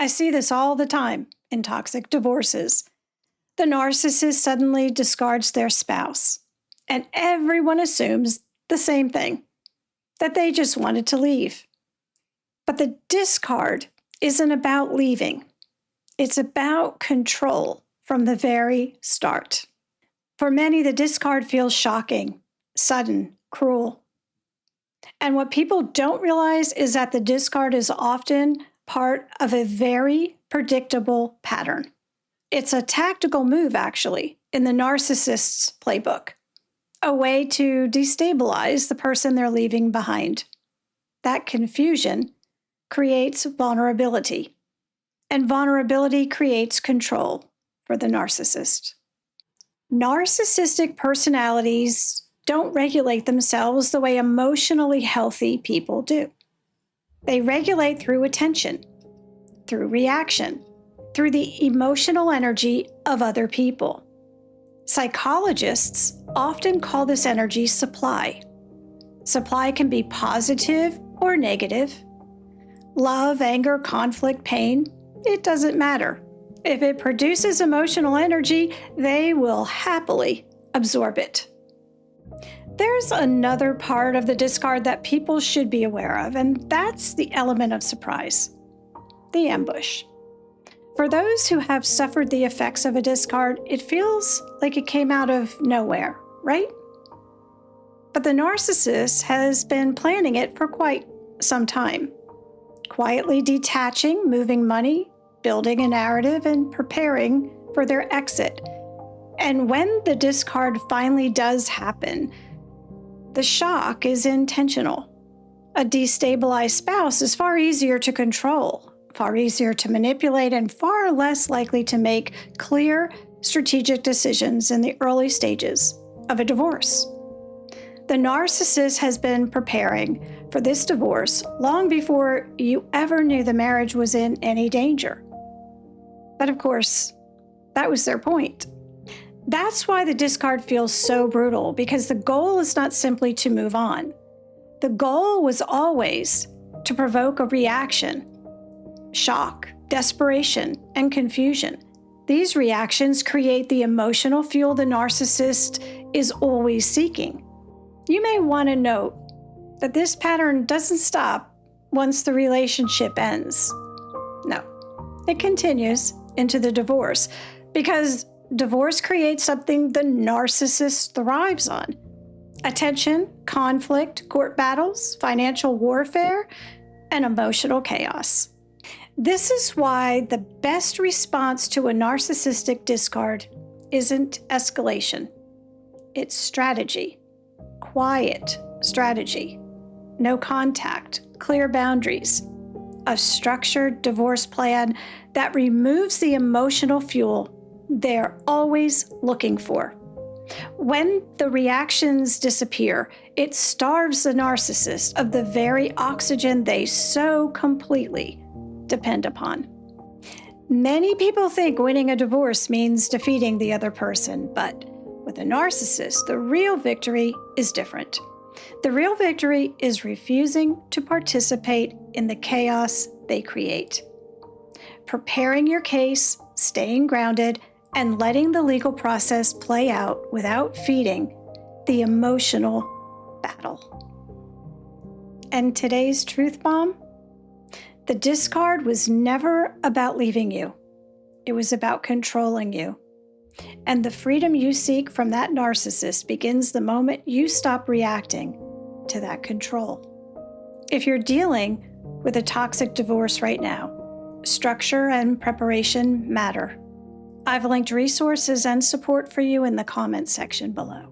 I see this all the time in toxic divorces. The narcissist suddenly discards their spouse, and everyone assumes the same thing, that they just wanted to leave. But the discard isn't about leaving. It's about control from the very start. For many, the discard feels shocking, sudden, cruel. And what people don't realize is that the discard is often part of a very predictable pattern. It's a tactical move, actually, in the narcissist's playbook, a way to destabilize the person they're leaving behind. That confusion creates vulnerability, and vulnerability creates control for the narcissist. Narcissistic personalities don't regulate themselves the way emotionally healthy people do. They regulate through attention, through reaction, through the emotional energy of other people. Psychologists often call this energy supply. Supply can be positive or negative. Love, anger, conflict, pain, it doesn't matter. If it produces emotional energy, they will happily absorb it. There's another part of the discard that people should be aware of, and that's the element of surprise, the ambush. For those who have suffered the effects of a discard, it feels like it came out of nowhere, right? But the narcissist has been planning it for quite some time, quietly detaching, moving money, building a narrative, and preparing for their exit. And when the discard finally does happen, the shock is intentional. A destabilized spouse is far easier to control, far easier to manipulate, and far less likely to make clear, strategic decisions in the early stages of a divorce. The narcissist has been preparing for this divorce long before you ever knew the marriage was in any danger. But of course, that was their point. That's why the discard feels so brutal, because the goal is not simply to move on. The goal was always to provoke a reaction, shock, desperation, and confusion. These reactions create the emotional fuel the narcissist is always seeking. You may want to note that this pattern doesn't stop once the relationship ends. No, it continues into the divorce, because divorce creates something the narcissist thrives on: attention, conflict, court battles, financial warfare, and emotional chaos. This is why the best response to a narcissistic discard isn't escalation. It's strategy, quiet strategy, no contact, clear boundaries, a structured divorce plan that removes the emotional fuel they're always looking for. When the reactions disappear, it starves the narcissist of the very oxygen they so completely depend upon. Many people think winning a divorce means defeating the other person, but with a narcissist, the real victory is different. The real victory is refusing to participate in the chaos they create. Preparing your case, staying grounded, and letting the legal process play out without feeding the emotional battle. And today's truth bomb? The discard was never about leaving you. It was about controlling you. And the freedom you seek from that narcissist begins the moment you stop reacting to that control. If you're dealing with a toxic divorce right now, structure and preparation matter. I've linked resources and support for you in the comments section below.